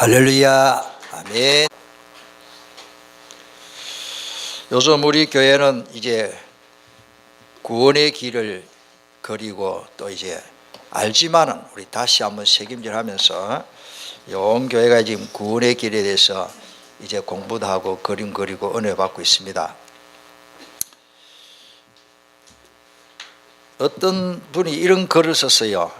할렐루야. 아멘. 요즘 우리 교회는 이제 구원의 길을 그리고 또 이제 알지만은 우리 다시 한번 책임질하면서 온 교회가 지금 구원의 길에 대해서 이제 공부도 하고 그림 그리고 은혜 받고 있습니다. 어떤 분이 이런 글을 썼어요.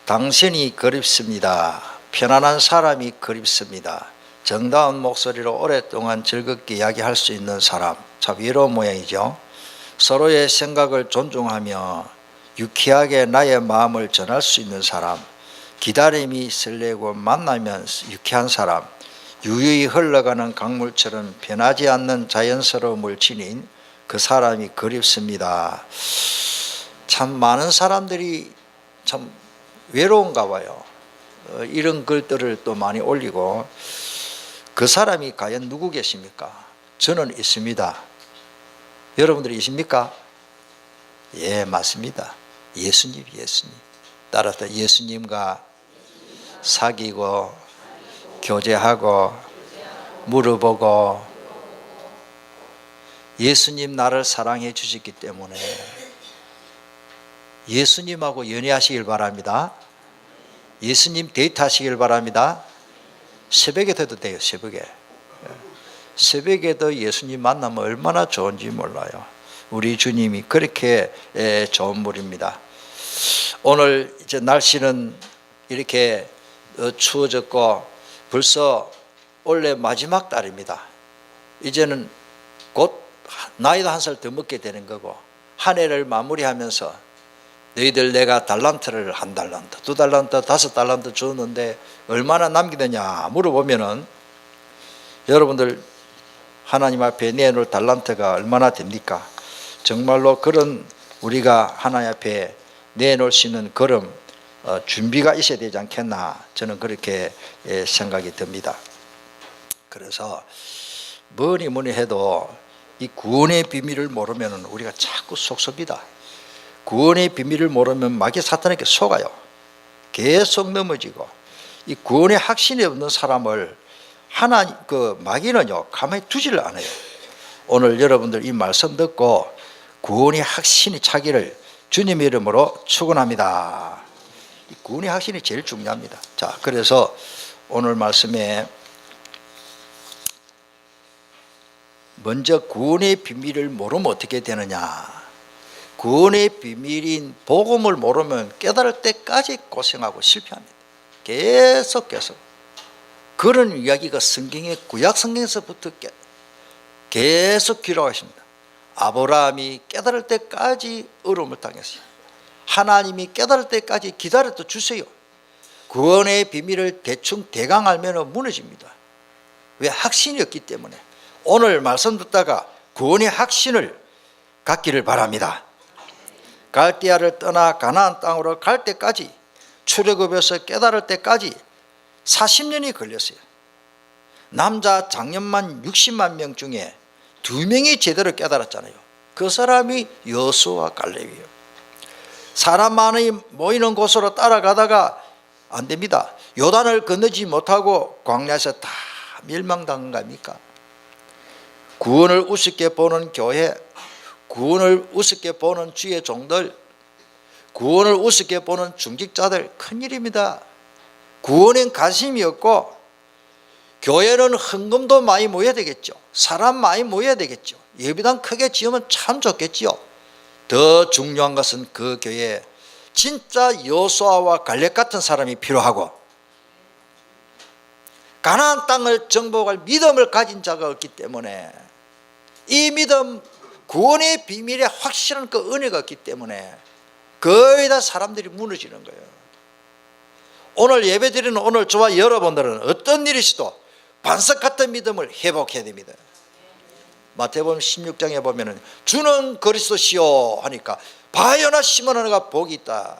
당신이 그립습니다. 편안한 사람이 그립습니다. 정다운 목소리로 오랫동안 즐겁게 이야기할 수 있는 사람, 참 외로운 모양이죠. 서로의 생각을 존중하며 유쾌하게 나의 마음을 전할 수 있는 사람, 기다림이 설레고 만나면 유쾌한 사람, 유유히 흘러가는 강물처럼 변하지 않는 자연스러움을 지닌 그 사람이 그립습니다. 참 많은 사람들이 참 외로운가 봐요. 이런 글들을 또 많이 올리고, 그 사람이 과연 누구 계십니까? 저는 있습니다. 여러분들이 있습니까? 예, 맞습니다. 예수님. 따라서 예수님과 사귀고 교제하고 물어보고, 예수님 나를 사랑해 주셨기 때문에 예수님하고 연애하시길 바랍니다. 예수님 데이트하시길 바랍니다. 새벽에 돼도 돼요. 새벽에도 예수님 만나면 얼마나 좋은지 몰라요. 우리 주님이 그렇게 좋은 분입니다. 오늘 이제 날씨는 이렇게 추워졌고 벌써 올해 마지막 달입니다. 이제는 곧 나이도 한 살 더 먹게 되는 거고, 한 해를 마무리하면서 너희들 내가 달란트를 한 달란트, 두 달란트, 다섯 달란트 줬는데 얼마나 남기느냐 물어보면은, 여러분들 하나님 앞에 내놓을 달란트가 얼마나 됩니까? 정말로 그런 우리가 하나님 앞에 내놓을 수 있는 그런 준비가 있어야 되지 않겠나, 저는 그렇게 생각이 듭니다. 그래서 뭐니 해도 이 구원의 비밀을 모르면 우리가 자꾸 속습니다. 구원의 비밀을 모르면 마귀 사탄에게 속아요. 계속 넘어지고, 이 구원의 확신이 없는 사람을 마귀는요 가만히 두지를 않아요. 오늘 여러분들 이 말씀 듣고 구원의 확신이 차기를 주님의 이름으로 축원합니다. 이 구원의 확신이 제일 중요합니다. 자, 그래서 오늘 말씀에 먼저 구원의 비밀을 모르면 어떻게 되느냐. 구원의 비밀인 복음을 모르면 깨달을 때까지 고생하고 실패합니다. 계속 그런 이야기가 성경의 구약 성경에서부터 계속 기록하십니다. 아브라함이 깨달을 때까지 어려움을 당했어요. 하나님이 깨달을 때까지 기다렸다 주세요. 구원의 비밀을 대강 알면 무너집니다. 왜? 확신이 없기 때문에. 오늘 말씀 듣다가 구원의 확신을 갖기를 바랍니다. 갈대아를 떠나 가나안 땅으로 갈 때까지, 출애굽에서 깨달을 때까지 40년이 걸렸어요. 남자 장년만 60만 명 중에 2명이 제대로 깨달았잖아요. 그 사람이 여호수아와 갈렙이에요. 사람 많이 모이는 곳으로 따라가다가 안 됩니다. 요단을 건너지 못하고 광야에서 다 멸망당한 겁니까? 구원을 우습게 보는 교회, 구원을 우습게 보는 주의 종들, 구원을 우습게 보는 중직자들, 큰일입니다. 구원엔 관심이 없고, 교회는 헌금도 많이 모여야 되겠죠. 사람 많이 모여야 되겠죠. 예배당 크게 지으면 참 좋겠지요. 더 중요한 것은 그 교회에 진짜 여호수아와 갈렙 같은 사람이 필요하고, 가나안 땅을 정복할 믿음을 가진 자가 없기 때문에, 이 믿음, 구원의 비밀에 확실한 그 은혜가 없기 때문에 거의 다 사람들이 무너지는 거예요. 오늘 예배드리는 오늘 저와 여러분들은 어떤 일이 있어도 반석 같은 믿음을 회복해야 됩니다. 마태복음 16장에 보면은 주는 그리스도시요 하니까 바요나 시몬하가 복이 있다.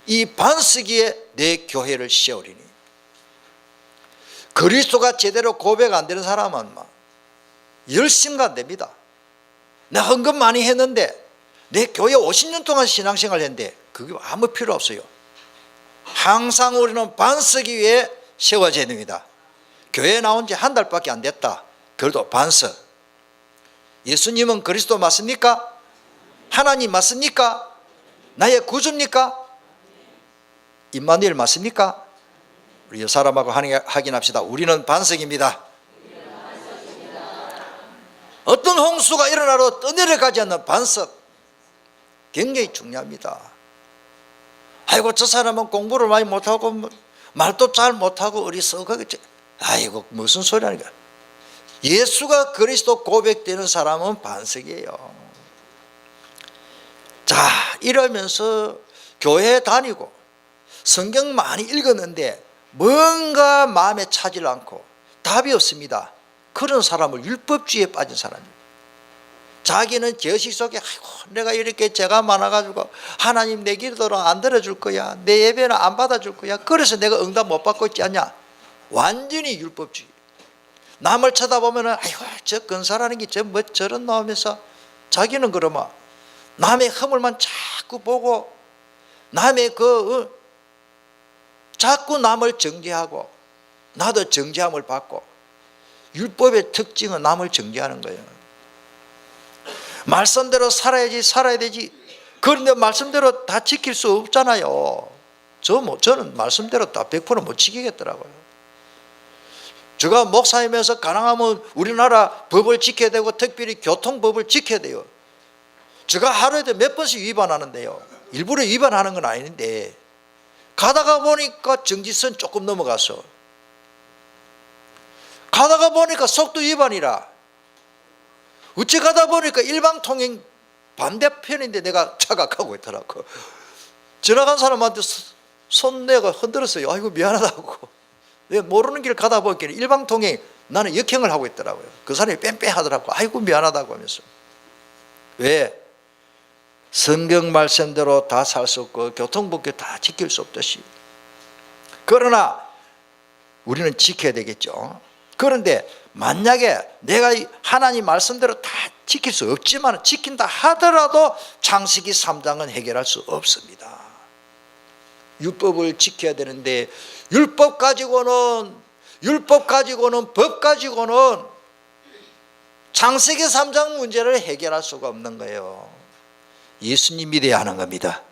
이 반석 위에 내 교회를 세우리니. 그리스도가 제대로 고백 안 되는 사람은 열심가 안 됩니다. 나 헌금 많이 했는데, 내 교회 50년 동안 신앙생활 했는데 그게 아무 필요 없어요. 항상 우리는 반석 위에 세워져야 됩니다. 교회 나온 지 한 달밖에 안 됐다. 그래도 반석. 예수님은 그리스도 맞습니까? 하나님 맞습니까? 나의 구주입니까? 임마누엘 맞습니까? 우리 이 사람하고 확인합시다. 우리는 반석입니다. 어떤 홍수가 일어나도 떠내려가지 않는 반석, 굉장히 중요합니다. 아이고 저 사람은 공부를 많이 못하고 말도 잘 못하고 어리석하겠지. 아이고 무슨 소리하니까. 예수가 그리스도 고백되는 사람은 반석이에요. 자, 이러면서 교회 다니고 성경 많이 읽었는데 뭔가 마음에 차질 않고 답이 없습니다. 그런 사람을 율법주의에 빠진 사람입니다. 자기는 죄식 속에 아이고 내가 이렇게 죄가 많아가지고 하나님 내 기도를 안 들어줄 거야, 내 예배는 안 받아줄 거야, 그래서 내가 응답 못 받고 있지 않냐. 완전히 율법주의. 남을 쳐다보면 아이고 저 근사라는 게 저 뭐 저런 나오면서 자기는 그러면 남의 허물만 자꾸 보고 남의 자꾸 남을 정죄하고 나도 정죄함을 받고. 율법의 특징은 남을 정죄하는 거예요. 말씀대로 살아야 되지. 그런데 말씀대로 다 지킬 수 없잖아요. 저는 말씀대로 다 100% 못 지키겠더라고요. 제가 목사이면서 가능하면 우리나라 법을 지켜야 되고 특별히 교통법을 지켜야 돼요. 제가 하루에 몇 번씩 위반하는데요. 일부러 위반하는 건 아닌데 가다가 보니까 정지선 조금 넘어가서 가다가 보니까 속도 위반이라 어찌 가다 보니까 일방통행 반대편인데 내가 차각하고 있더라고. 지나간 사람한테 손 내가 흔들었어요. 아이고 미안하다고. 내가 모르는 길 가다 보니까 일방통행 나는 역행을 하고 있더라고요. 그 사람이 뺑뺑하더라고. 아이고 미안하다고 하면서. 왜? 성경 말씀대로 다 살 수 없고 교통법규 다 지킬 수 없듯이. 그러나 우리는 지켜야 되겠죠. 그런데 만약에 내가 하나님 말씀대로 다 지킬 수 없지만 지킨다 하더라도 창세기 3장은 해결할 수 없습니다. 율법을 지켜야 되는데 율법 가지고는 법 가지고는 창세기 3장 문제를 해결할 수가 없는 거예요. 예수님 믿어야 하는 겁니다.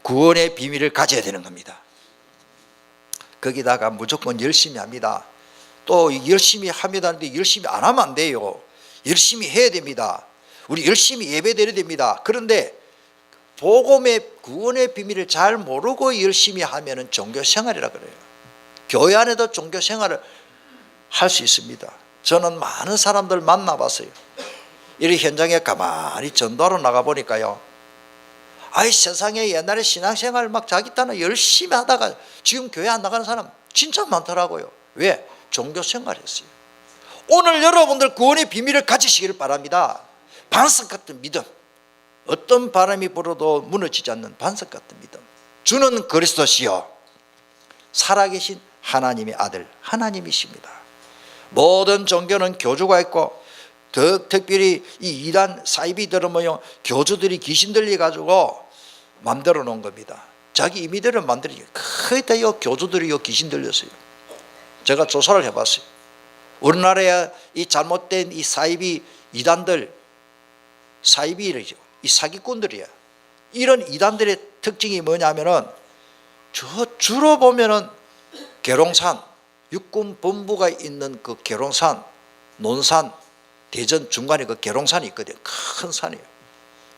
구원의 비밀을 가져야 되는 겁니다. 거기다가 무조건 열심히 합니다. 또 열심히 합니다는데 열심히 안 하면 안 돼요. 열심히 해야 됩니다. 우리 열심히 예배드려야 됩니다. 그런데 복음의 구원의 비밀을 잘 모르고 열심히 하면은 종교생활이라 그래요. 교회 안에도 종교생활을 할 수 있습니다. 저는 많은 사람들 만나봤어요. 이 현장에 가만히 전도하러 나가보니까요, 아이 세상에 옛날에 신앙생활 막 자기 딴에 열심히 하다가 지금 교회 안 나가는 사람 진짜 많더라고요. 왜? 종교생활이었어요. 오늘 여러분들 구원의 비밀을 가지시기를 바랍니다. 반석 같은 믿음, 어떤 바람이 불어도 무너지지 않는 반석 같은 믿음. 주는 그리스도시요 살아계신 하나님의 아들 하나님이십니다. 모든 종교는 교주가 있고 더 특별히 이 이단 사이비들은 뭐요, 교주들이 귀신 들려가지고 만들어 놓은 겁니다. 자기 임의대로 만들어요. 거의 다 교주들이 귀신 들렸어요. 제가 조사를 해봤어요. 우리나라에 이 잘못된 이 사이비 이단들, 사이비이죠, 이 사기꾼들이야. 이런 이단들의 특징이 뭐냐면은 주로 보면은 계룡산, 육군 본부가 있는 그 계룡산, 논산, 대전 중간에 그 계룡산이 있거든요. 큰 산이에요.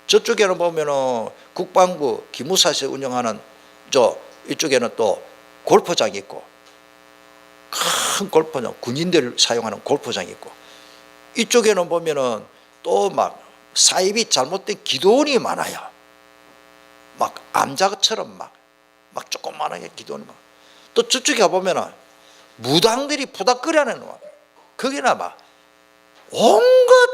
저쪽에는 보면은 국방부 기무사에서 운영하는 이쪽에는 또 골프장이 있고, 큰 골프장, 군인들 사용하는 골프장이 있고, 이쪽에는 보면은 또 막 사입이 잘못된 기도원이 많아요. 막 암자처럼 막 조그만하게 기도원이 막. 또 저쪽에 가보면은 무당들이 푸닥거리하는 놈, 거기나 막 온갖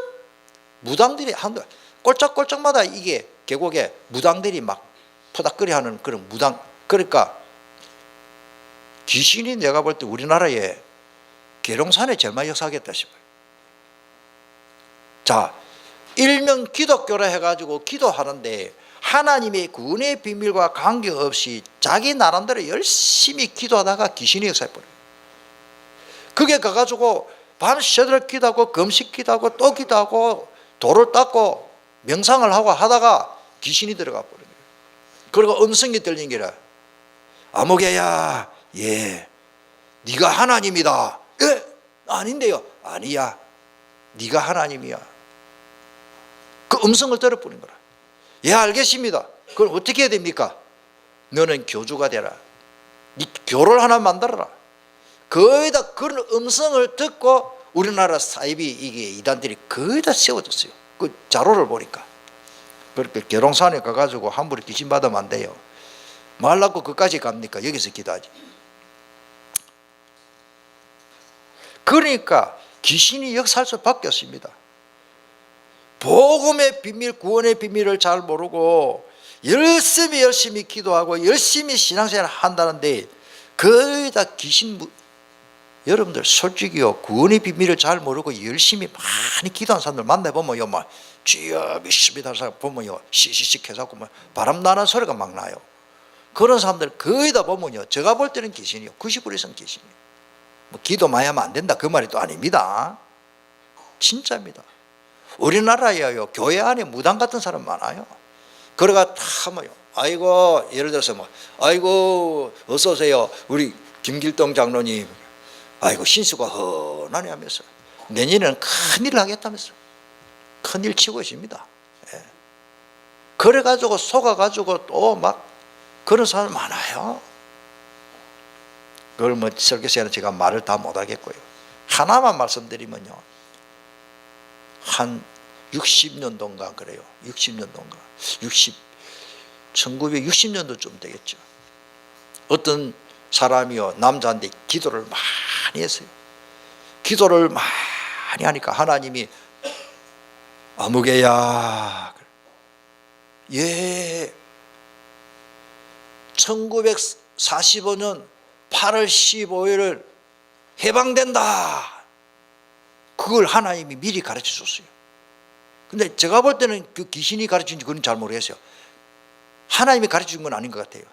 무당들이 한 꼴짝꼴짝마다 이게 계곡에 무당들이 막 푸닥거리하는 그런 무당. 그러니까 귀신이 내가 볼 때 우리나라에 계룡산에 제일 많이 역사하겠다 싶어요. 자, 일명 기독교라 해가지고 기도하는데 하나님의 구원의 비밀과 관계없이 자기 나름대로 열심히 기도하다가 귀신이 역사해버려요. 그게 가가지고 밤새도록 기도하고 금식 기도하고 또 기도하고 돌을 닦고 명상을 하고 하다가 귀신이 들어가 버린 거예요. 그리고 음성이 들린 게라. 아무개야, 예, 네가 하나님이다. 예, 아닌데요. 아니야, 네가 하나님이야. 그 음성을 들어버린 거라. 예, 알겠습니다. 그럼 어떻게 해야 됩니까? 너는 교주가 되라. 네 교를 하나 만들어라. 거의 다 그런 음성을 듣고 우리나라 사이비 이게 이단들이 거의 다 세워졌어요. 그 자료를 보니까. 그렇게 계룡산에 가가지고 함부로 귀신 받으면 안 돼요. 말라고 그까지 갑니까? 여기서 기도하지. 그러니까 귀신이 역사에서 바뀌었습니다. 복음의 비밀, 구원의 비밀을 잘 모르고 열심히 기도하고 열심히 신앙생활을 한다는데 거의 다 귀신. 여러분들 솔직히요, 구원의 비밀을 잘 모르고 열심히 많이 기도하는 사람들 만나보면요, 막 주여 믿습니다 하는 사람 보면요, 시시식 해갖고 막 바람 나는 소리가 막 나요. 그런 사람들 거의 다 보면요, 제가 볼 때는 귀신이요, 90%는 귀신이에요. 뭐 기도 많이 하면 안 된다 그 말이 또 아닙니다. 진짜입니다. 우리나라에요, 교회 안에 무당 같은 사람 많아요. 그래가 다 하면요, 아이고, 예를 들어서 뭐, 아이고 어서 오세요 우리 김길동 장로님, 아이고 신수가 훤하네 하면서 내년에는 큰일을 하겠다면서 큰일 치고 있습니다. 예. 그래가지고 속아가지고 또 막 그런 사람 많아요. 그걸 뭐 설교 시간에 제가 말을 다 못하겠고요. 하나만 말씀드리면요, 한 60년도인가 그래요. 60년도인가 1960년도쯤 되겠죠. 어떤 사람이요, 남자인데 기도를 많이 했어요. 기도를 많이 하니까 하나님이 아무개야, 예, 1945년 8월 15일을 해방된다. 그걸 하나님이 미리 가르쳐 줬어요. 근데 제가 볼 때는 그 귀신이 가르친지 그건 잘 모르겠어요. 하나님이 가르쳐 준 건 아닌 것 같아요.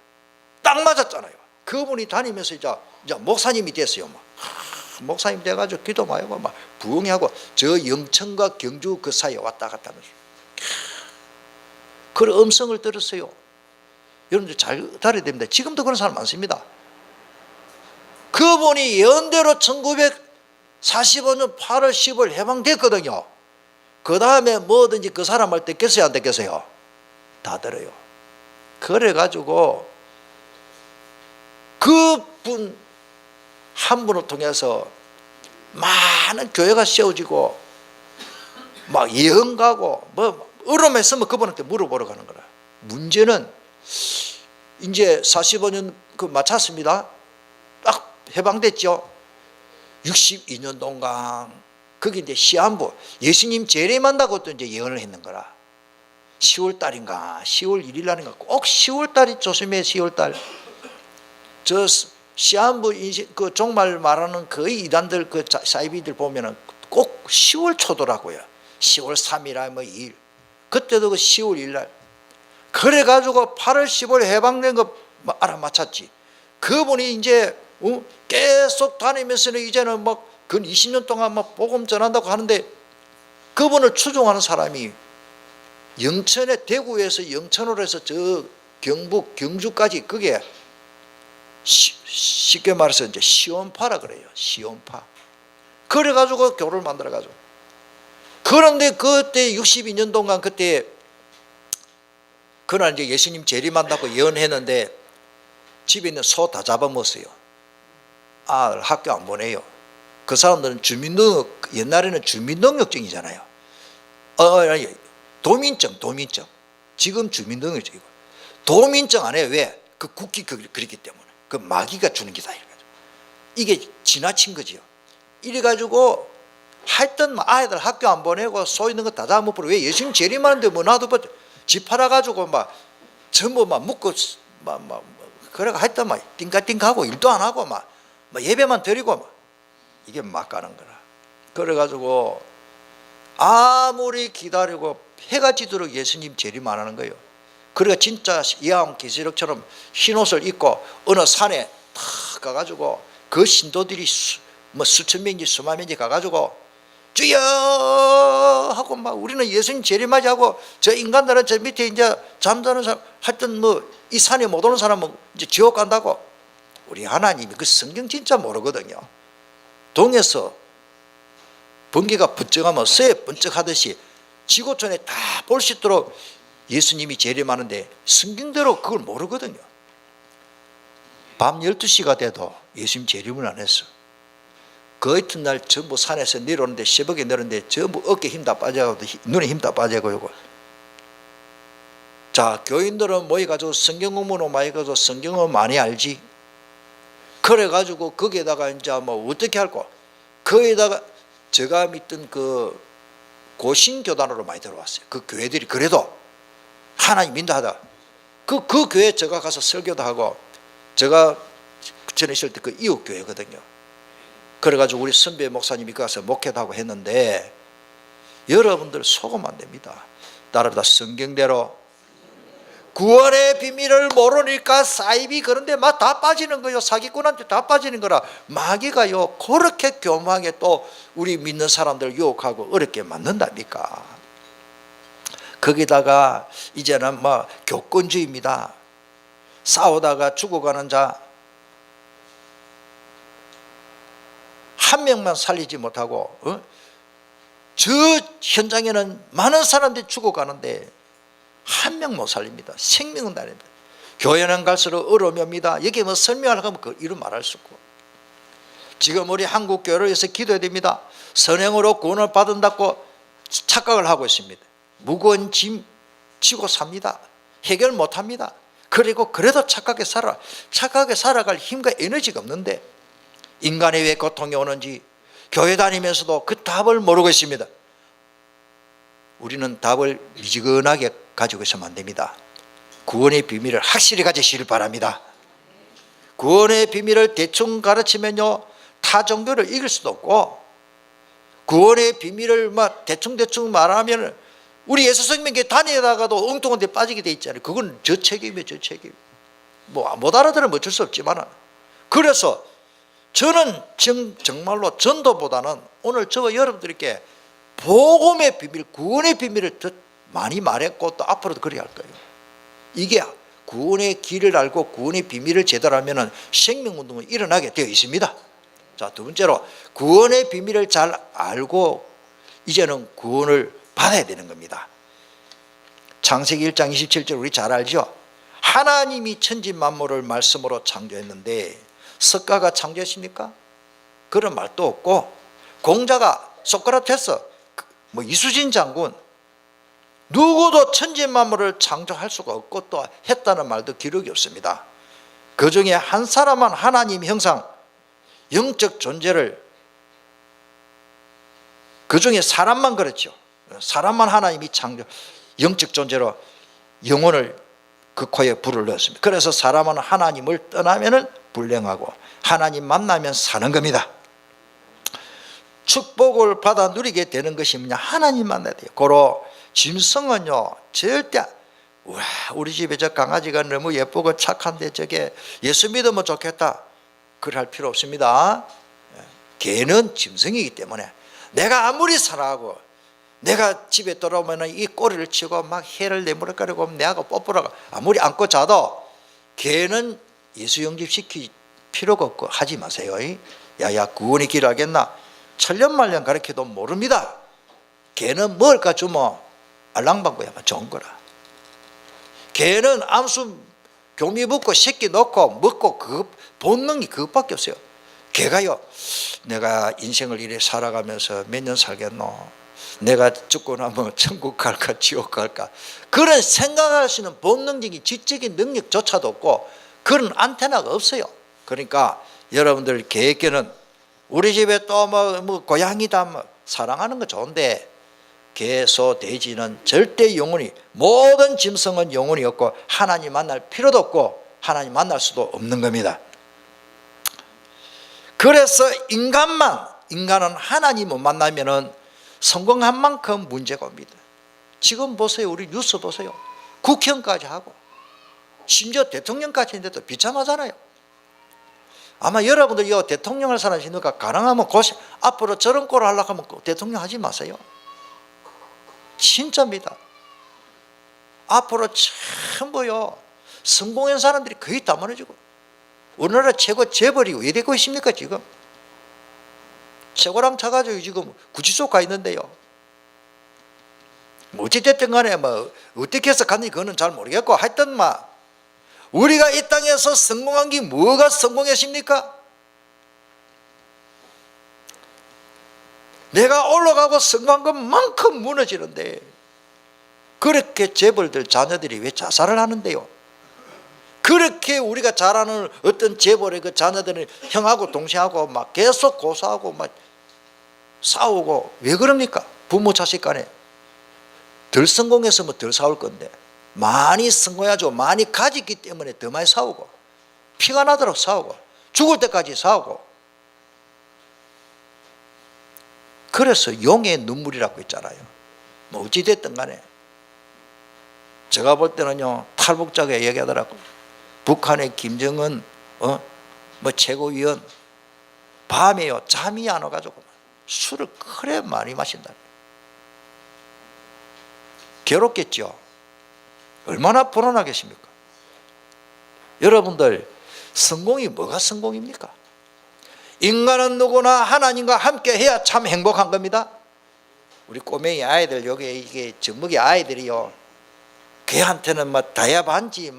딱 맞았잖아요. 그분이 다니면서 이제 목사님이 됐어요. 막. 목사님 돼가지고 기도 많이 하고 막 부흥하고 저 영천과 경주 그 사이에 왔다 갔다 하면서 그런 음성을 들었어요. 여러분들 잘 들어야 됩니다. 지금도 그런 사람 많습니다. 그분이 예언대로 1945년 8월 10일 해방됐거든요. 그 다음에 뭐든지 그 사람 할 때 깼어요, 안 됐겠어요? 다 들어요. 그래가지고 그분 한 분을 통해서 많은 교회가 세워지고 막 예언 가고 뭐 어려움 있으면 그분한테 물어보러 가는 거라. 문제는 이제 45년 그 마쳤습니다. 딱 해방됐죠. 62년 동안 거기 이제 시한부 예수님 재림한다고 또 이제 예언을 했는 거라. 10월 달인가 10월 1일 날인가 꼭 10월 달이 조심해. 10월 달 저 시한부 그 종말 말하는 거의 이단들 그 사이비들 보면은 꼭 10월 초더라고요. 10월 3일 뭐 2일 그때도 그 10월 1일 날 그래가지고 8월 10월 해방된 거 알아맞혔지. 그분이 이제 계속 다니면서는 이제는 막 근 20년 동안 막 복음 전한다고 하는데 그분을 추종하는 사람이 영천에 대구에서 영천으로 해서 저 경북 경주까지 그게 쉽게 말해서 이제 시온파라 그래요. 시온파. 그래가지고 교를 만들어가지고. 그런데 그때 62년 동안 그때 그날 이제 예수님 재림한다고 예언했는데 집에 있는 소 다 잡아먹었어요. 아들 학교 안 보내요. 그 사람들은 주민등록, 옛날에는 주민등록증이잖아요. 아니, 도민증. 지금 주민등록증이고. 도민증 안 해요. 왜? 그 국기 그렇기 때문에. 그 마귀가 주는 기다. 이게 지나친 거지요. 이래가지고 하여튼 아이들 학교 안 보내고 소 있는 거 다 잡아먹고 왜 예수님 재림하는데 뭐 나도 집 팔아가지고 막 전부 막 묶고 막 그래가 하여튼 막 띵까띵까하고 일도 안 하고 막 예배만 드리고 막 이게 막 가는 거라. 그래가지고 아무리 기다리고 해가 지도록 예수님 재림 안 하는 거예요. 그러니까 진짜 예언 계시록처럼 흰 옷을 입고 어느 산에 탁 가가지고 그 신도들이 뭐 수천 명인지 수만 명인지 가가지고 주여 하고 막 우리는 예수님 재림하자고 저 인간들은 저 밑에 이제 잠자는 사람 하여튼 뭐 이 산에 못 오는 사람은 이제 지옥 간다고. 우리 하나님이 그 성경 진짜 모르거든요. 동에서 번개가 번쩍하면 쇠 번쩍하듯이 지구촌에 다 볼 수 있도록 예수님이 재림하는데 성경대로 그걸 모르거든요. 밤 12시가 돼도 예수님 재림을 안 했어. 그 이튿날 전부 산에서 내려오는데 새벽에 내려오는데 전부 어깨 힘 다 빠져가고 눈에 힘 다 빠져가고. 자, 교인들은 모여가지고 성경 공부로 많이 가지고 성경을 많이 알지. 그래가지고 거기에다가 이제 뭐 어떻게 할까? 거기에다가 제가 믿던 그 고신교단으로 많이 들어왔어요. 그 교회들이 그래도 하나님 믿다 하다. 그 교회 제가 가서 설교도 하고, 제가 전에 있을 때 그 이웃교회거든요. 그래가지고 우리 선배 목사님이 가서 목회도 하고 했는데, 여러분들 속으면 안 됩니다. 따라다 성경대로 구원의 비밀을 모르니까 사이비 그런데 막 다 빠지는 거요. 사기꾼한테 다 빠지는 거라. 마귀가요 그렇게 교묘하게 또 우리 믿는 사람들 유혹하고 어렵게 만든답니까? 거기다가 이제는 뭐 교권주의입니다. 싸우다가 죽어가는 자 한 명만 살리지 못하고 저 현장에는 많은 사람들이 죽어가는데 한 명 못 살립니다. 생명은 다릅니다. 교회는 갈수록 어려움이 옵니다. 여기 뭐 설명하려고 하면 그 이루 말할 수 없고. 지금 우리 한국 교회를 위해서 기도해야 됩니다. 선행으로 구원을 받은다고 착각을 하고 있습니다. 무거운 짐 지고 삽니다. 해결 못합니다. 그리고 그래도 착하게 살아갈 힘과 에너지가 없는데 인간에 왜 고통이 오는지 교회 다니면서도 그 답을 모르고 있습니다. 우리는 답을 미지근하게 가지고 있으면 안 됩니다. 구원의 비밀을 확실히 가지시길 바랍니다. 구원의 비밀을 대충 가르치면요 타 종교를 이길 수도 없고, 구원의 비밀을 막 대충 말하면 우리 예수생명교회 다니다가도 엉뚱한 데 빠지게 돼 있잖아요. 그건 저 책임이에요. 저 책임. 뭐 못 알아들으면 어쩔 수 없지만, 그래서 저는 정말로 전도보다는 오늘 저와 여러분들께 복음의 비밀, 구원의 비밀을 더 많이 말했고 또 앞으로도 그래야 할 거예요. 이게 구원의 길을 알고 구원의 비밀을 제대로 하면 생명운동은 일어나게 되어 있습니다. 자, 두 번째로 구원의 비밀을 잘 알고 이제는 구원을 받아야 되는 겁니다. 창세기 1장 27절 우리 잘 알죠? 하나님이 천지 만물을 말씀으로 창조했는데 석가가 창조했습니까? 그런 말도 없고, 공자가 소크라테스, 뭐 이수진 장군 누구도 천지 만물을 창조할 수가 없고 또 했다는 말도 기록이 없습니다. 그 중에 한 사람만 하나님 형상 영적 존재를, 그 중에 사람만 그렇죠. 사람만 하나님이 창조 영적 존재로 영혼을 그 코에 불을 넣었습니다. 그래서 사람은 하나님을 떠나면은 불행하고 하나님 만나면 사는 겁니다. 축복을 받아 누리게 되는 것이 뭐냐? 하나님 만나야 돼요. 고로 짐승은요 절대 우리 집에 저 강아지가 너무 예쁘고 착한데 저게 예수 믿으면 좋겠다 그럴 할 필요 없습니다. 개는 짐승이기 때문에 내가 아무리 사랑하고 내가 집에 돌아오면 이 꼬리를 치고 막 해를 내물어가지고 내하고 뽀뽀라고 아무리 안고 자도 개는 예수 영접시킬 필요가 없고 하지 마세요. 야야 구원의 길을 알겠나? 천년만년 가르쳐도 모릅니다. 개는 먹을까 주면 알랑방구야만 좋은 거라. 개는 암수 교미 붓고 새끼 넣고 먹고 그 본능이 그것밖에 없어요. 개가요 내가 인생을 이래 살아가면서 몇 년 살겠노, 내가 죽고 나면 천국 갈까 지옥 갈까, 그런 생각할 수 있는 본능적인 지적인 능력조차도 없고 그런 안테나가 없어요. 그러니까 여러분들 개에게는 우리 집에 또 뭐 고양이다 뭐 사랑하는 거 좋은데 개, 소, 돼지는 절대 영혼이, 모든 짐승은 영혼이 없고 하나님 만날 필요도 없고 하나님 만날 수도 없는 겁니다. 그래서 인간은 하나님을 만나면은 성공한 만큼 문제가 옵니다. 지금 보세요. 우리 뉴스 보세요. 국회의원까지 하고 심지어 대통령까지 했는데도 비참하잖아요. 아마 여러분들 이 대통령을 사랑하시니까 가능하면 앞으로 저런 꼴을 하려고 하면 대통령 하지 마세요. 진짜입니다. 앞으로 전부요 성공한 사람들이 거의 다 무너지고, 우리나라 최고 재벌이 왜 되고 있습니까? 지금 최고랑 차가지고 지금 구치소 가 있는데요. 어찌됐든 간에 뭐 어떻게 해서 갔는지 그거는 잘 모르겠고, 하여튼 우리가 이 땅에서 성공한 게 뭐가 성공했습니까? 내가 올라가고 성공한 것만큼 무너지는데, 그렇게 재벌들 자녀들이 왜 자살을 하는데요? 그렇게 우리가 잘 아는 어떤 재벌의 그 자녀들은 형하고 동생하고 막 계속 고소하고 막 싸우고, 왜 그럽니까? 부모 자식 간에 덜 성공했으면 덜 싸울 건데, 많이 성공해가지고 많이 가졌기 때문에 더 많이 싸우고, 피가 나도록 싸우고, 죽을 때까지 싸우고. 그래서 용의 눈물이라고 있잖아요. 뭐 어찌됐든 간에 제가 볼 때는요, 탈북자가 얘기하더라고. 북한의 김정은 최고위원 밤에요 잠이 안 와가지고 술을 그래 많이 마신다. 괴롭겠죠. 얼마나 불안하겠습니까? 여러분들, 성공이 뭐가 성공입니까? 인간은 누구나 하나님과 함께 해야 참 행복한 겁니다. 우리 꼬맹이 아이들, 이게 정목이 아이들이요, 걔한테는 다이아 반지,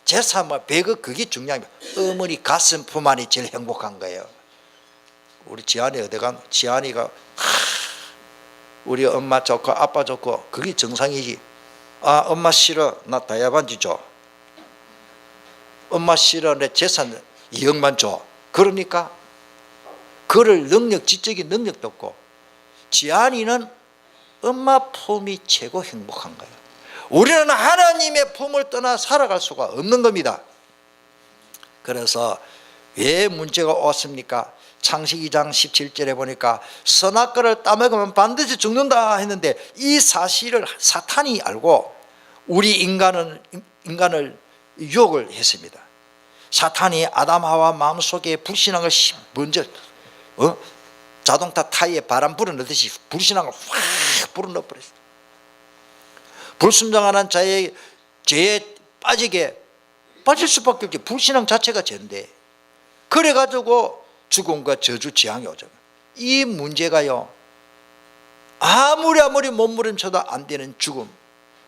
재산, 배급, 그게 중요합니다. 어머니 가슴 품 안이 제일 행복한 거예요. 우리 지안이 어디 간? 지안이가 우리 엄마 좋고 아빠 좋고 그게 정상이지. 아, 엄마 싫어, 나 다이아 반지 줘. 엄마 싫어, 내 재산 2억만 줘. 그러니까 그럴 능력, 지적인 능력도 없고, 지안이는 엄마 품이 최고 행복한 거예요. 우리는 하나님의 품을 떠나 살아갈 수가 없는 겁니다. 그래서 왜 문제가 왔습니까? 창세기 2장 17절에 보니까 선악과를 따먹으면 반드시 죽는다 했는데, 이 사실을 사탄이 알고 우리 인간을 유혹을 했습니다. 사탄이 아담 하와 마음속에 불신앙을 먼저 자동차 타이에 바람 불어넣듯이 불신앙을 확 불어넣어 버렸어요. 불순종하는 자의 죄에 빠질 수밖에 없지. 불신앙 자체가 죄인데, 그래가지고 죽음과 저주 재앙이 오죠. 이 문제가요, 아무리 몸부림쳐도 안 되는 죽음,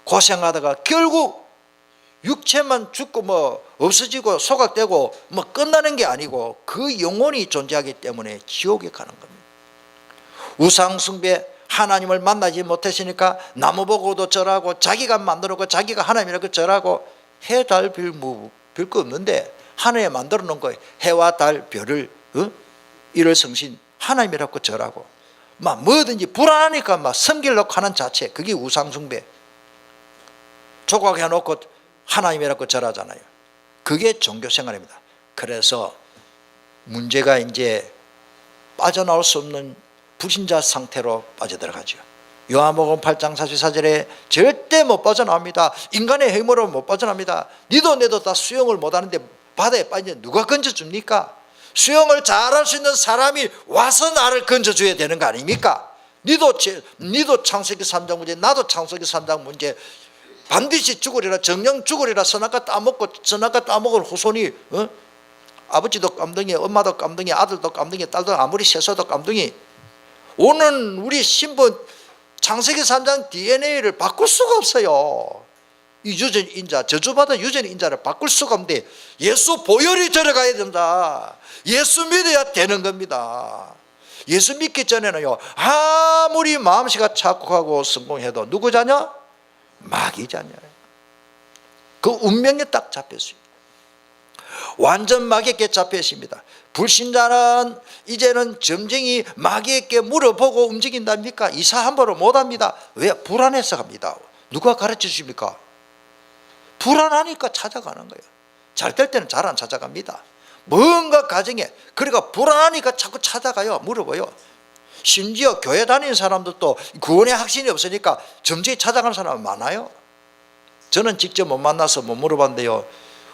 고생하다가 결국 육체만 죽고 없어지고 소각되고 끝나는 게 아니고, 그 영혼이 존재하기 때문에 지옥에 가는 겁니다. 우상숭배, 하나님을 만나지 못했으니까 나무 보고도 절하고, 자기가 만들었고 자기가 하나님이라고 절하고, 해, 달, 별 거 없는데 하나님 만들어 놓은 거예요. 해와 달, 별을 일월 성신 하나님이라고 절하고, 뭐든지 불안하니까 섬기려고 하는 자체, 그게 우상숭배. 조각해 놓고 하나님이라고 절하잖아요. 그게 종교생활입니다. 그래서 문제가 이제 빠져나올 수 없는 불신자 상태로 빠져들어가죠. 요한복음 8장 44절에 절대 못 빠져나옵니다. 인간의 힘으로 못 빠져나옵니다. 니도 내도 다 수영을 못하는데 바다에 빠지는데 누가 건져줍니까? 수영을 잘할 수 있는 사람이 와서 나를 건져줘야 되는 거 아닙니까? 니도 창세기 3장 문제, 나도 창세기 3장 문제, 반드시 죽으리라, 정령 죽으리라. 선악과 따먹을 후손이, 아버지도 깜둥이, 엄마도 깜둥이, 아들도 깜둥이, 딸도 아무리 세서도 깜둥이. 오늘 우리 신분 창세기 3장 DNA를 바꿀 수가 없어요. 이 유전 인자, 저주받은 유전 인자를 바꿀 수가 없는데, 예수 보혈이 들어가야 된다. 예수 믿어야 되는 겁니다. 예수 믿기 전에는요, 아무리 마음씨가 착각하고 성공해도 누구 자녀? 마귀 자녀예요. 그 운명에 딱 잡혔어요. 완전 마귀에게 잡혀 있습니다. 불신자는 이제는 점쟁이 마귀에게 물어보고 움직인답니까? 이사 함부로 못합니다. 왜? 불안해서 합니다. 누가 가르쳐 주십니까? 불안하니까 찾아가는 거예요. 잘 될 때는 잘 안 찾아갑니다. 뭔가 가정에, 그러니까 불안하니까 자꾸 찾아가요. 물어봐요. 심지어 교회 다니는 사람들도 구원의 확신이 없으니까 점쟁이 찾아가는 사람은 많아요. 저는 직접 못 만나서 못 물어봤는데요,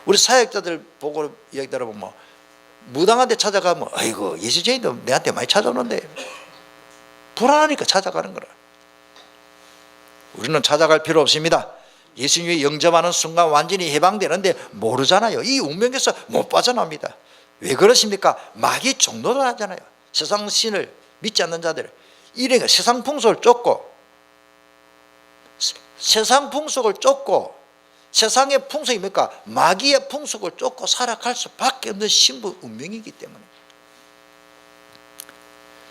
우리 사역자들 보고 얘기 들어보면 무당한테 찾아가면 아이고 예수쟁이도 내한테 많이 찾아오는데 불안하니까 찾아가는 거라. 우리는 찾아갈 필요 없습니다. 예수님이 영접하는 순간 완전히 해방되는데 모르잖아요. 이 운명에서 못 빠져납니다. 왜 그러십니까? 마귀 종노를 하잖아요. 세상 신을 믿지 않는 자들, 이래 세상 풍속을 쫓고, 세상 풍속을 쫓고, 세상의 풍속이 뭡니까? 마귀의 풍속을 쫓고 살아갈 수밖에 없는 신부 운명이기 때문에.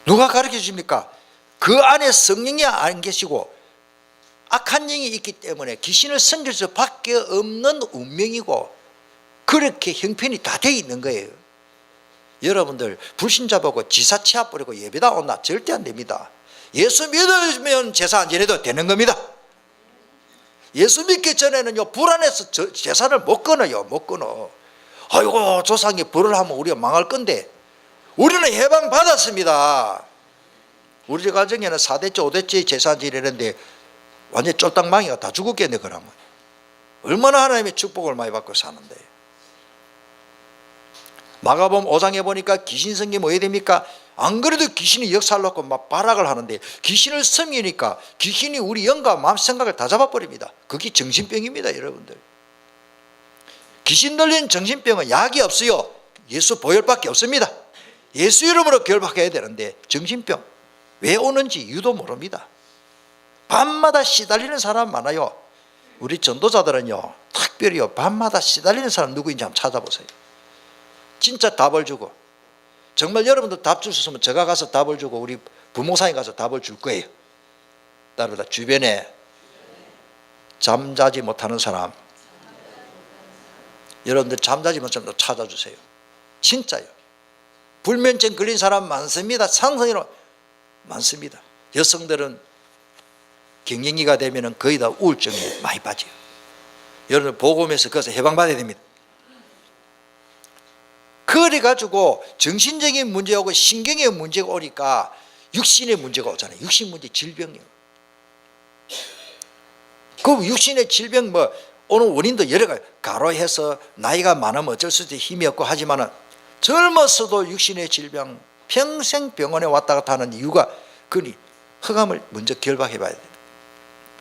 누가 가르쳐 줍니까? 그 안에 성령이 안 계시고 악한 영이 있기 때문에 귀신을 섬길 수밖에 없는 운명이고, 그렇게 형편이 다 돼 있는 거예요. 여러분들 불신자 보고 지사 치아 뿌리고 예배다 온나 절대 안 됩니다. 예수 믿으면 제사 안 지내도 되는 겁니다. 예수 믿기 전에는요, 불안해서 제사를 못 끊어요. 못 끊어. 아이고 조상이 벌을 하면 우리가 망할 건데, 우리는 해방 받았습니다. 우리 가정에는 4대째 5대째 제사 지내는데 완전 쫄딱망이가 다 죽었겠네. 그러면 얼마나 하나님의 축복을 많이 받고 사는데. 마가복음 5장에 보니까 귀신 생기면 뭐 해야 됩니까? 안 그래도 귀신이 역사를 놓고 막 발악을 하는데, 귀신을 섬기니까 귀신이 우리 영과 마음 생각을 다 잡아버립니다. 그게 정신병입니다. 여러분들, 귀신 들린 정신병은 약이 없어요. 예수 보혈밖에 없습니다. 예수 이름으로 결박해야 되는데 정신병 왜 오는지 이유도 모릅니다. 밤마다 시달리는 사람 많아요. 우리 전도자들은요, 특별히요, 밤마다 시달리는 사람 누구인지 한번 찾아보세요. 진짜 답을 주고, 정말 여러분들 답 줄 수 있으면 제가 가서 답을 주고 우리 부목사님 가서 답을 줄 거예요. 따르다 주변에 잠자지 못하는 사람, 여러분들 잠자지 못하는 사람 찾아주세요. 진짜요. 불면증 걸린 사람 많습니다. 상성으로 많습니다. 여성들은 갱년기가 되면 거의 다 우울증에 많이 빠져요. 여러분들 복음에서 그것을 해방받아야 됩니다. 그래가지고 정신적인 문제하고 신경의 문제가 오니까 육신의 문제가 오잖아요. 육신 문제, 질병이요. 그 육신의 질병 뭐 오는 원인도 여러 가지, 가로해서 나이가 많으면 어쩔 수 없이 힘이 없고 하지만은 젊었어도 육신의 질병, 평생 병원에 왔다 갔다 하는 이유가, 그니 흑암을 먼저 결박해 봐야 돼요.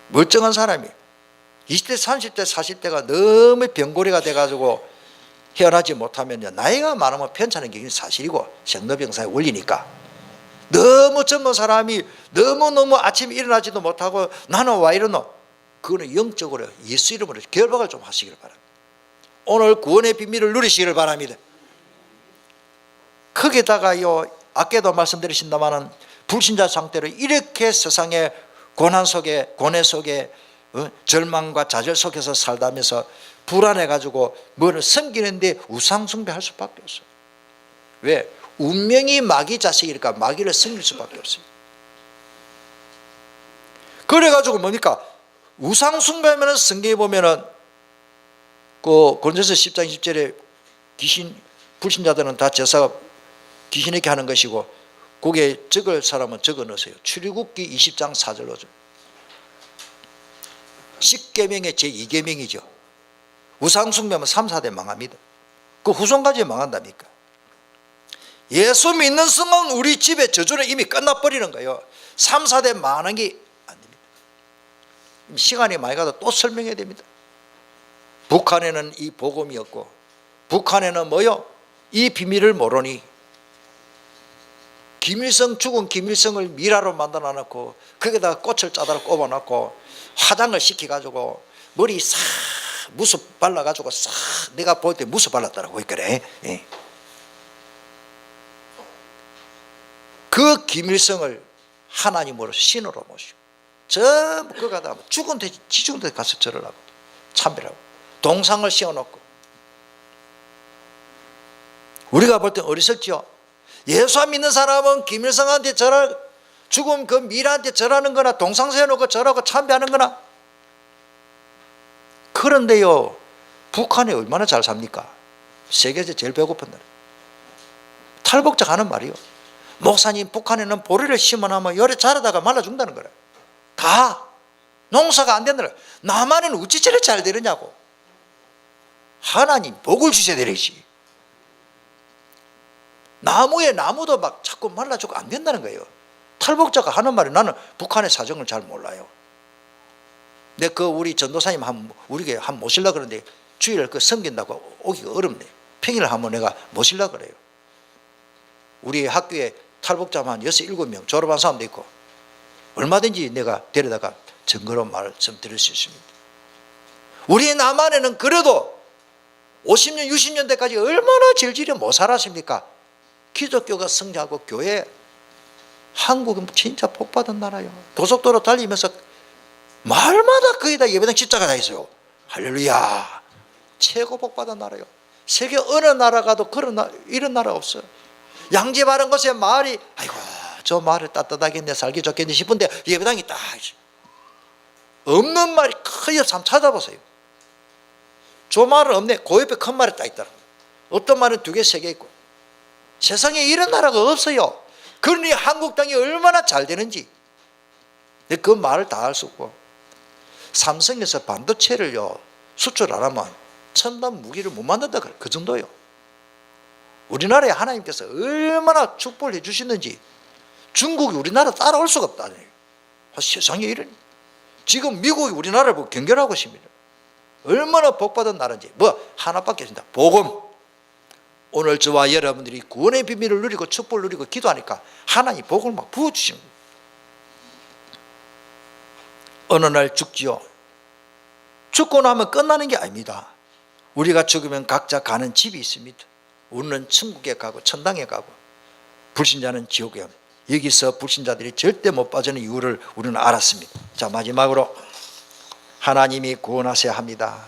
멀쩡한 사람이 20대 30대 40대가 너무 병고리가 돼가지고 헤어나지 못하면요, 나이가 많으면 편찮은 게 사실이고 생로병사의 원리니까. 너무 젊은 사람이 너무너무 아침에 일어나지도 못하고 나는 와 이러노, 그거는 영적으로 예수 이름으로 결박을 좀 하시기를 바랍니다. 오늘 구원의 비밀을 누리시기를 바랍니다. 거기다가요, 아까도 말씀드리신다마는 불신자 상태로 이렇게 세상의 고난 속에, 고뇌 속에, 절망과 좌절 속에서 살다면서 불안해가지고 뭐를 섬기는데 우상숭배할 수밖에 없어요. 왜? 운명이 마귀 자식이니까 마귀를 섬길 수밖에 없어요. 그래가지고 뭡니까? 우상숭배하면 성경에 보면은 그 고린도서 10장 20절에 귀신, 불신자들은 다 제사가 귀신에게 하는 것이고, 거기에 적을 사람은 적어 넣으세요. 출애굽기 20장 4절로. 10계명의 제2계명이죠. 우상숭배하면 3, 4대 망합니다. 그 후손까지 망한다니까. 예수 믿는 순간 우리 집의 저주는 이미 끝나버리는 거예요. 3, 4대 망하는 게 안 됩니다. 시간이 많이 가도 또 설명해야 됩니다. 북한에는 이 복음이 없고, 북한에는 뭐요? 이 비밀을 모르니 김일성, 죽은 김일성을 미라로 만들어 놨고, 거기다가 꽃을 짜다가 꼽아 놨고, 화장을 시켜가지고 머리 싹 무스 발라가지고 싹, 내가 볼 때 무스 발랐더라고. 그래. 예. 그 김일성을 하나님으로 신으로 모시고 전부 그거 가다가 죽은 데, 지죽은 데 가서 절을 하고 참배하고 동상을 씌워놓고. 우리가 볼 때 어리석죠. 예수 안 믿는 사람은 김일성한테 절할, 죽은 그 미라한테 절하는 거나 동상 세워놓고 절하고 참배하는 거나. 그런데요, 북한에 얼마나 잘 삽니까? 세계에서 제일 배고픈 나라. 탈북자 하는 말이요, 목사님 북한에는 보리를 심어놓으면 열에 자라다가 말라 죽는다는 거라. 다 농사가 안 된다는 거라. 남한은 어찌 저래 잘 되느냐고. 하나님 복을 주셔야 되지. 나무에 나무도 막 자꾸 말라주고 안 된다는 거예요. 탈북자가 하는 말이, 나는 북한의 사정을 잘 몰라요. 근데 그 우리 전도사님 우리에게 한 모실라 그러는데 주일을 섬긴다고 오기가 어렵네. 평일 한번 내가 모실라 그래요. 우리 학교에 탈북자만 6, 7명 졸업한 사람도 있고 얼마든지 내가 데려다가 증거로 말씀드릴 수 있습니다. 우리 남한에는 그래도 50년, 60년대까지 얼마나 질질이 못 살았습니까? 기독교가 성장하고 교회, 한국은 진짜 복받은 나라예요. 고속도로 달리면서 마을마다 거의 다 예배당 십자가 다 있어요. 할렐루야. 최고 복받은 나라예요. 세계 어느 나라 가도 이런 나라 없어요. 양지 바른 곳에 마을이, 아이고 저 마을에 따뜻하겠네, 살기 좋겠네 싶은데 예배당이 딱 없는 말이 거의 한번 찾아보세요. 저 말은 없네. 그 옆에 큰 말이 딱 있더라고요. 어떤 말은 2개, 3개 있고. 세상에 이런 나라가 없어요. 그러니 한국 땅이 얼마나 잘 되는지 그 말을 다 할 수 없고, 삼성에서 반도체를요 수출 안 하면 첨단 무기를 못 만든다 그래. 그 정도요. 우리나라에 하나님께서 얼마나 축복을 해주시는지 중국이 우리나라 따라올 수가 없다니. 세상에 이러니. 지금 미국이 우리나라를 보고 경계하고 있습니다. 얼마나 복받은 나라인지. 뭐 하나밖에 없습니다. 복음. 오늘 저와 여러분들이 구원의 비밀을 누리고 축복을 누리고 기도하니까 하나님 복을 막 부어주십니다. 어느 날 죽지요. 죽고 나면 끝나는 게 아닙니다. 우리가 죽으면 각자 가는 집이 있습니다. 우리는 천국에 가고 천당에 가고, 불신자는 지옥에 갑니다. 여기서 불신자들이 절대 못 빠지는 이유를 우리는 알았습니다. 자, 마지막으로 하나님이 구원하셔야 합니다.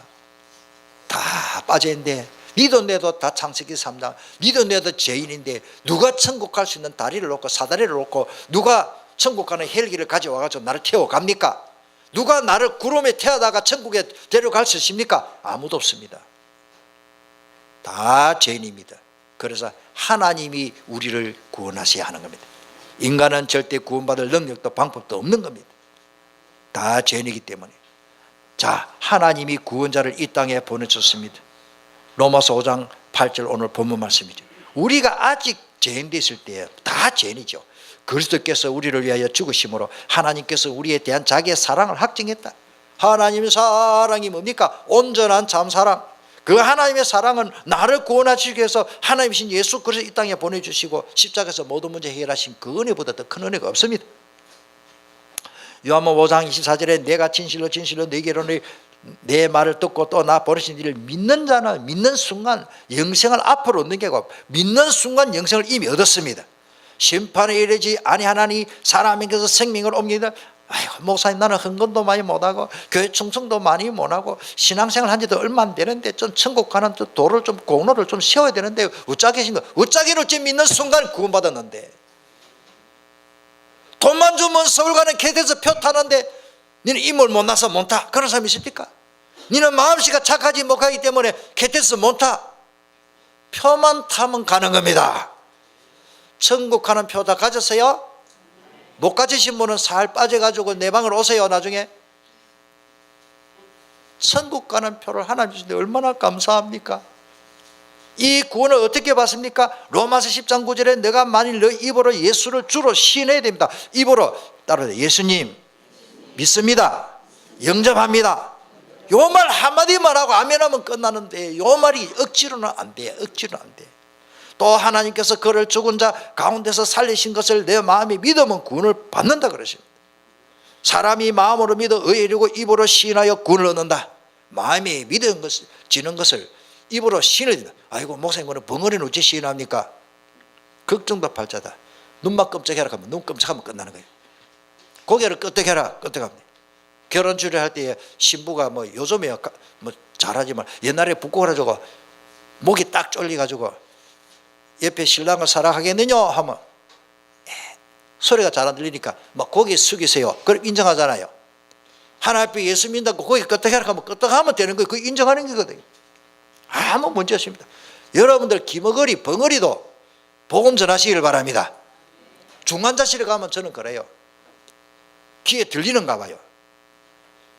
다 빠져있는데, 니도 내도 다 창세기 3장, 니도 내도 죄인인데 누가 천국 갈 수 있는 다리를 놓고 사다리를 놓고 누가 천국 가는 헬기를 가져와가지고 나를 태워갑니까? 누가 나를 구름에 태워다가 천국에 데려갈 수 있습니까? 아무도 없습니다. 다 죄인입니다. 그래서 하나님이 우리를 구원하셔야 하는 겁니다. 인간은 절대 구원받을 능력도 방법도 없는 겁니다. 다 죄인이기 때문에. 자, 하나님이 구원자를 이 땅에 보내줬습니다. 로마서 5장 8절 오늘 본문 말씀이죠. 우리가 아직 죄인 됐을 때 다 죄인이죠. 그리스도께서 우리를 위하여 죽으심으로 하나님께서 우리에 대한 자기의 사랑을 확증했다. 하나님의 사랑이 뭡니까? 온전한 참사랑. 그 하나님의 사랑은 나를 구원하시기 위해서 하나님이신 예수 그리스도 이 땅에 보내주시고 십자가에서 모든 문제 해결하신 그 은혜보다 더 큰 은혜가 없습니다. 요한복음 5장 24절에 내가 진실로 진실로 네게 이르노니 내 말을 듣고 또 나 보내신 이를 믿는 자는 믿는 순간 영생을 앞으로 얻는 게 아니고 믿는 순간 영생을 이미 얻었습니다. 심판에 이르지 아니하나니 사람에게서 생명을 옮기다. 아이고 목사님, 나는 헌금도 많이 못하고 교회 충성도 많이 못하고 신앙생활 한 지도 얼마 안 되는데 좀 천국 가는 도를 좀 공로를 좀 세워야 되는데 어쩌겠습니까? 어쩌기로 지 믿는 순간 구원받았는데, 돈만 주면 서울 가는 KTX 표 타는데 니는 인물 못나서 못 타. 그런 사람이 있습니까? 니는 마음씨가 착하지 못하기 때문에 KTX 못 타. 표만 타면 가는 겁니다. 천국 가는 표 다 가졌어요? 못 가지신 분은 살 빠져가지고 내 방으로 오세요. 나중에 천국 가는 표를 하나님 주시는데 얼마나 감사합니까? 이 구원을 어떻게 받습니까? 로마서 10장 9절에 내가 만일 너 입으로 예수를 주로 시인해야 됩니다. 입으로 따로 예수님 믿습니다, 영접합니다, 요 말 한마디만 하고 아멘하면 끝나는데 요 말이 억지로는 안 돼. 억지로는 안 돼. 또 하나님께서 그를 죽은 자 가운데서 살리신 것을 내 마음에 믿으면 구원을 받는다 그러십니다. 사람이 마음으로 믿어 의에 이르고 입으로 시인하여 구원을 얻는다. 마음에 믿은 것을 지는 것을 입으로 시인을 한다. 아이고 목사님, 그는 벙어리는 어찌 시인합니까? 걱정도 팔자다. 눈만 끔찍해라 하면 눈 끔찍하면 끝나는 거예요. 고개를 끄덕해라 끄덕합니다. 결혼 주례할 때 신부가 뭐 요즘에 뭐 잘하지만 옛날에 부끄러워가지고 목이 딱 졸리가지고 옆에 신랑을 사랑하겠느냐 하면 소리가 잘 안 들리니까 막 고개 숙이세요. 그럼 인정하잖아요. 하나님 앞에 예수 믿는다고 고개 끄덕해라 하면 끄덕하면 되는 거예요. 그거 인정하는 거거든요. 아무 문제 없습니다. 여러분들 기머거리 벙어리도 복음 전하시길 바랍니다. 중환자실에 가면 저는 그래요. 귀에 들리는가 봐요.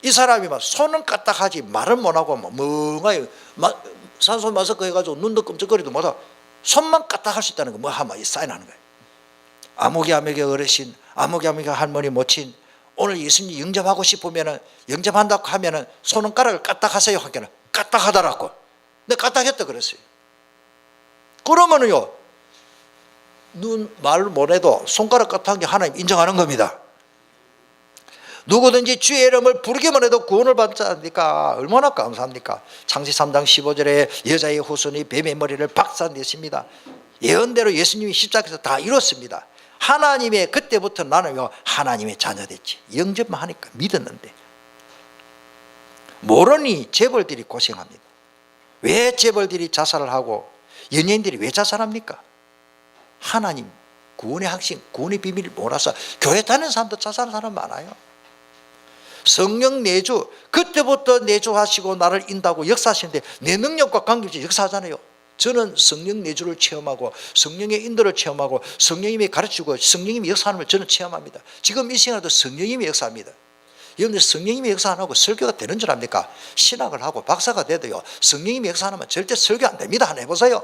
이 사람이 막 손은 까딱하지 말은 못하고 막 멍하게 산소 마스크 해가지고 눈도 끔찍거리도 못하고 손만 까딱할 수 있다는 거 뭐 하면 사인하는 거예요. 아무개 어르신, 아무개 할머니 모친, 오늘 예수님 영접하고 싶으면은 영접한다고 하면은 손가락을 까딱하세요 하기는 까딱하더라고. 근데 까딱했다 그랬어요. 그러면은요, 눈 말 못해도 손가락 까딱한 게 하나님 인정하는 겁니다. 누구든지 주의 이름을 부르기만 해도 구원을 받지 않습니까? 얼마나 감사합니까? 창세 3장 15절에 여자의 후손이 뱀의 머리를 박살냈습니다. 예언대로 예수님이 십자가에서 다 이뤘습니다. 하나님의, 그때부터 나는요 하나님의 자녀 됐지. 영접만 하니까 믿었는데 모르니 재벌들이 고생합니다. 왜 재벌들이 자살을 하고 연예인들이 왜 자살합니까? 하나님 구원의 핵심, 구원의 비밀을 몰라서 교회 다니는 사람도 자살하는 사람 많아요. 성령 내주, 그때부터 내주하시고 나를 인도하고 역사하시는데 내 능력과 관계없이 역사하잖아요. 저는 성령 내주를 체험하고 성령의 인도를 체험하고 성령님이 가르치고 성령님이 역사하는 걸 저는 체험합니다. 지금 이 시간에도 성령님이 역사합니다. 여러분들 성령님이 역사 안 하고 설교가 되는 줄 압니까? 신학을 하고 박사가 돼도요 성령님이 역사 안 하면 절대 설교 안 됩니다. 한번 해보세요.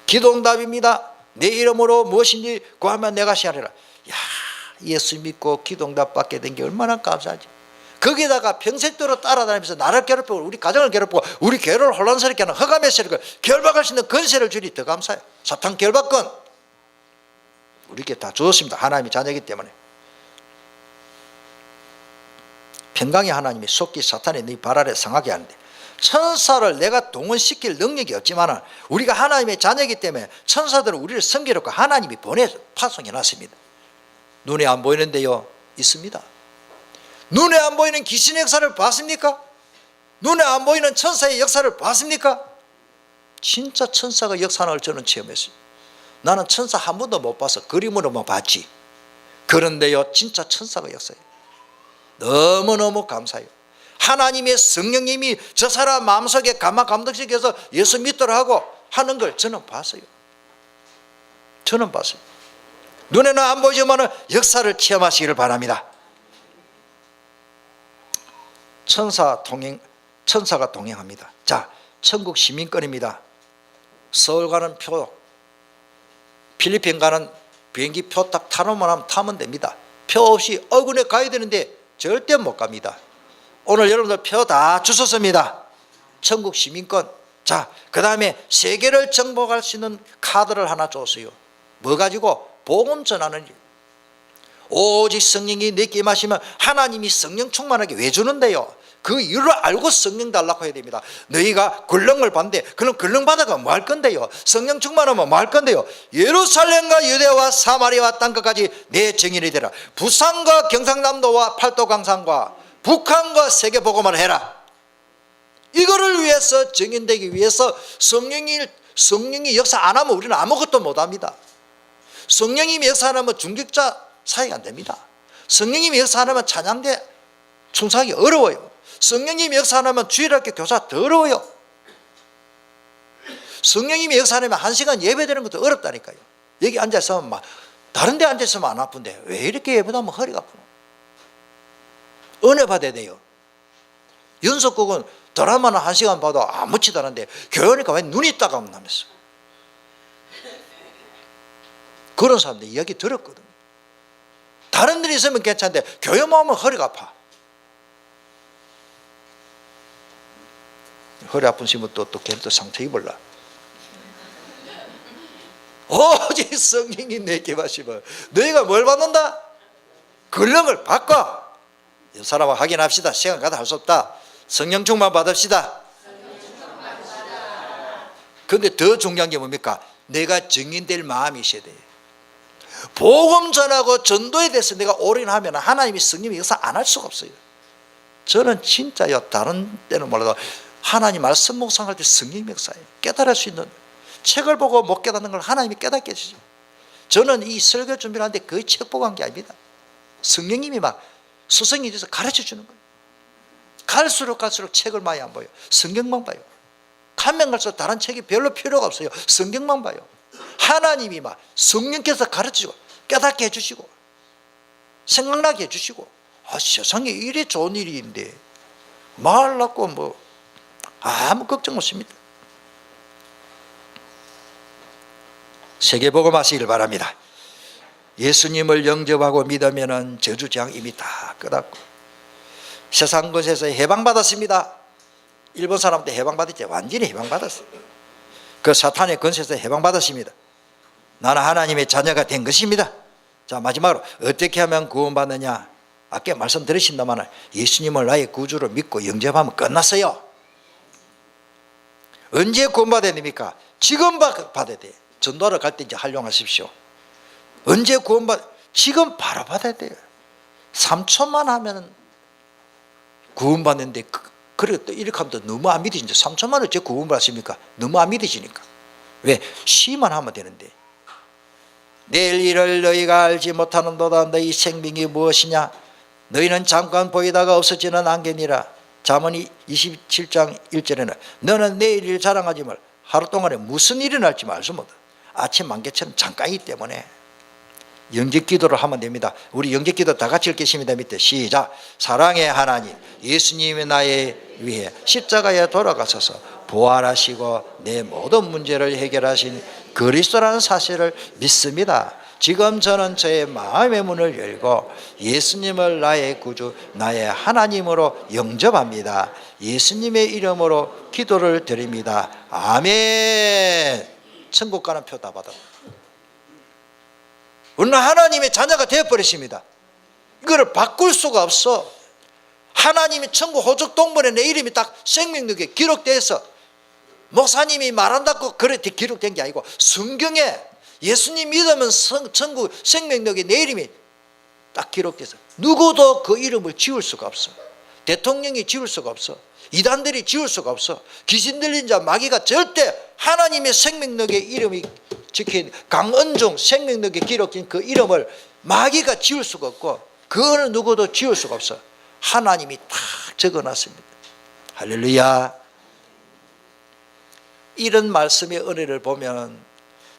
기도응답입니다. 내 이름으로 무엇인지 구하면 내가 시하리라. 야, 예수 믿고 기도응답 받게 된 게 얼마나 감사하지. 거기다가 평생도록 따라다니면서 나를 괴롭히고 우리 가정을 괴롭히고 우리 교회를 혼란스럽게 하는 허감의 세력을 결박할 수 있는 권세를 주니 더 감사해요. 사탄 결박권 우리에게 다 주었습니다. 하나님의 자녀이기 때문에. 평강의 하나님이 속기 사탄의 네 발 아래 상하게 하는데 천사를 내가 동원시킬 능력이 없지만 우리가 하나님의 자녀이기 때문에 천사들은 우리를 섬기려고 하나님이 보내서 파송해 놨습니다. 눈에 안 보이는데요 있습니다. 눈에 안 보이는 귀신의 역사를 봤습니까? 눈에 안 보이는 천사의 역사를 봤습니까? 진짜 천사가 역사하는 걸 저는 체험했어요. 나는 천사 한 번도 못 봐서 그림으로만 봤지. 그런데요 진짜 천사가 역사해요. 너무너무 감사해요. 하나님의 성령님이 저 사람 마음속에 감동시켜서 예수 믿도록 하고 하는 걸 저는 봤어요. 저는 봤어요. 눈에는 안 보이지만 역사를 체험하시기를 바랍니다. 천사가 동행합니다. 자, 천국 시민권입니다. 서울 가는 표, 필리핀 가는 비행기 표 딱 타놓으면 하면 타면 됩니다. 표 없이 어근에 가야 되는데 절대 못 갑니다. 오늘 여러분들 표 다 주셨습니다. 천국 시민권. 자, 그 다음에 세계를 정복할 수 있는 카드를 하나 줬어요. 뭐 가지고? 복음 전하는 일. 오직 성령이 내게 임하시면 하나님이 성령 충만하게 왜 주는데요? 그 이유를 알고 성령 달라고 해야 됩니다. 너희가 권능을 받는데 그럼 권능 받아가 뭐 할 건데요? 성령 충만하면 뭐 할 건데요? 예루살렘과 유대와 사마리아와 땅끝까지 내 증인이 되라. 부산과 경상남도와 팔도 강산과 북한과 세계 복음을 해라. 이거를 위해서 증인되기 위해서 성령이 역사 안 하면 우리는 아무것도 못합니다. 성령님이 역사 안 하면 중직자 사이가 안 됩니다. 성령님이 역사 안 하면 찬양대 충성하기 어려워요. 성령님이 역사 안 하면 주일학교 교사 더 어려워요. 성령님이 역사 안 하면 1시간 예배드리는 것도 어렵다니까요. 여기 앉아있으면 막 다른 데 앉아있으면 안 아픈데 왜 이렇게 예배하면 허리가 아프노? 은혜 받아야 돼요. 연속곡은 드라마는 1시간 봐도 아무렇지도 않은데 교회니까 왜 눈이 따가운다면서. 그런 사람들 이야기 들었거든요. 다른 데는 있으면 괜찮은데 교회만 오면 허리가 아파. 허리 아픈 신분 또 걔는 또 상처 입을라. 오직 성령이 내게 하시면 너희가 뭘 받는다? 권능을 받고. 이 사람과 확인합시다. 시간 가다 할 수 없다. 성령 충만 받읍시다. 그런데 더 중요한 게 뭡니까? 내가 증인될 마음이 있어야 돼. 복음 전하고 전도에 대해서 내가 올인하면 하나님이 성령이 역사 안 할 수가 없어요. 저는 진짜요 다른 때는 몰라도 하나님 말씀 묵상할 때 성령이 역사해요. 깨달을 수 있는, 책을 보고 못 깨닫는 걸 하나님이 깨닫게 해주죠. 저는 이 설교 준비를 하는데 거의 책 보고 한 게 아닙니다. 성령님이 막 수성이 돼서 가르쳐 주는 거예요. 갈수록 책을 많이 안 봐요. 성경만 봐요. 가면 갈수록 다른 책이 별로 필요가 없어요. 성경만 봐요. 하나님이 막 성령께서 가르치고 깨닫게 해주시고 생각나게 해주시고, 세상에 이리 좋은 일인데 말 낳고 뭐 아무 걱정 없습니다. 세계복음하시길 바랍니다. 예수님을 영접하고 믿으면 저주재앙 이미 다 끝났고 세상 것에서 해방받았습니다. 일본 사람도 해방받았지. 완전히 해방받았어요. 그 사탄의 권세에서 해방받았습니다. 나는 하나님의 자녀가 된 것입니다. 자, 마지막으로 어떻게 하면 구원받느냐. 아까 말씀드리신다만 예수님을 나의 구주로 믿고 영접하면 끝났어요. 언제 구원받아야 됩니까? 지금 받아야 돼요. 전도하러 갈 때 이제 활용하십시오. 언제 지금 바로 받아야 돼요. 3초만 하면 구원받는데 그래 또 이렇게 하면 또 너무 안 믿어지는데 3초만 어째 구원받습니까? 너무 안 믿어지니까. 왜? 시만 하면 되는데. 내일 일을 너희가 알지 못하는도다. 너희 생명이 무엇이냐? 너희는 잠깐 보이다가 없어지는 안개니라. 잠언 27장 1절에는 너는 내일 일 자랑하지 말. 하루 동안에 무슨 일이 날지 말수 못해. 아침 안개처럼 잠깐이기 때문에 영접기도를 하면 됩니다. 우리 영접기도 다 같이 읽겠습니다. 밑에 시작. 사랑의 하나님, 예수님이 나의 위해 십자가에 돌아가셔서 부활하시고 내 모든 문제를 해결하신 그리스도라는 사실을 믿습니다. 지금 저는 저의 마음의 문을 열고 예수님을 나의 구주, 나의 하나님으로 영접합니다. 예수님의 이름으로 기도를 드립니다. 아멘. 천국 가는 표 다 받아. 우리는 하나님의 자녀가 되어버렸습니다. 이거를 바꿀 수가 없어. 하나님의 천국 호적 동문에 내 이름이 딱 생명력에 기록돼서 목사님이 말한다고 그렇게 기록된 게 아니고 성경에 예수님 믿으면 천국 생명력에 내 이름이 딱 기록돼서 누구도 그 이름을 지울 수가 없어. 대통령이 지울 수가 없어. 이단들이 지울 수가 없어. 귀신 들린 자 마귀가 절대 하나님의 생명력의 이름이 적힌 강은종 생명력에 기록된 그 이름을 마귀가 지울 수가 없고 그거는 누구도 지울 수가 없어. 하나님이 딱 적어놨습니다. 할렐루야. 이런 말씀의 은혜를 보면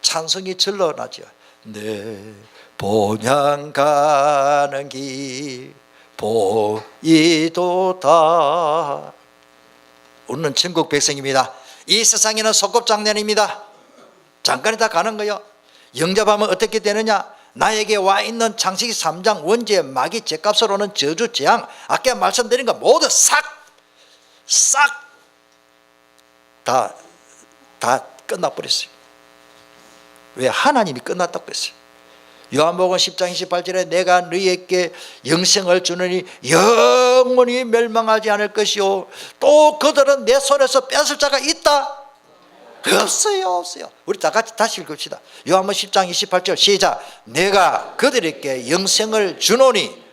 찬송이 절로 나죠. 내 본향 가는 길 보이도다. 우리는 천국 백성입니다. 이 세상에는 소꿉장난입니다. 잠깐 다 가는 거요. 영접하면 어떻게 되느냐? 나에게 와 있는 창세기 3장 원죄 마귀 죄값으로는 저주 재앙 아까 말씀드린 거 모두 싹 다 끝나버렸어요. 왜? 하나님이 끝났다고 그랬어요. 요한복음 10장 28절에 내가 너희에게 영생을 주느니 영원히 멸망하지 않을 것이요 또 그들은 내 손에서 뺏을 자가 있다? 없어요. 우리 다 같이 다시 읽읍시다. 요한복음 10장 28절 시작. 내가 그들에게 영생을 주노니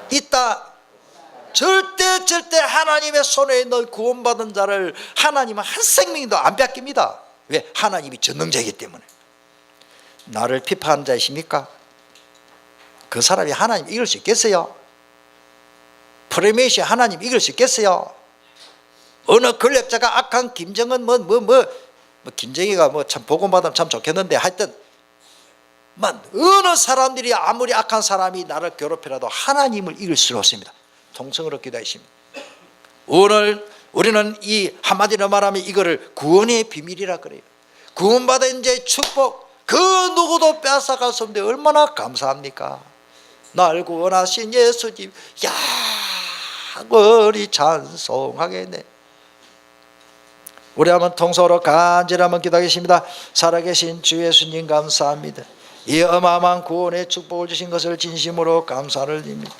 있다. 절대 하나님의 손에 있는 구원받은 자를 하나님은 한 생명도 안 뺏깁니다. 왜? 하나님이 전능자이기 때문에. 나를 비판하는 자이십니까? 그 사람이 하나님 이길 수 있겠어요? 프레메이시 하나님 이길 수 있겠어요? 어느 권력자가 악한 김정은 김정희가 참 복음받으면 참 좋겠는데 하여튼 어느 사람들이 아무리 악한 사람이 나를 괴롭히라도 하나님을 이길 수 없습니다. 통성으로 기도하십니다. 오늘 우리는 이 한마디로 말하면 이거를 구원의 비밀이라 그래요. 구원받은 자의 축복 그 누구도 뺏어갈 수 없는데 얼마나 감사합니까? 날 구원하신 예수님 우리 찬송하겠네. 우리 한번 통성으로 간절히 한번 기도하겠습니다. 살아계신 주 예수님 감사합니다. 이 어마어마한 구원의 축복을 주신 것을 진심으로 감사를 드립니다.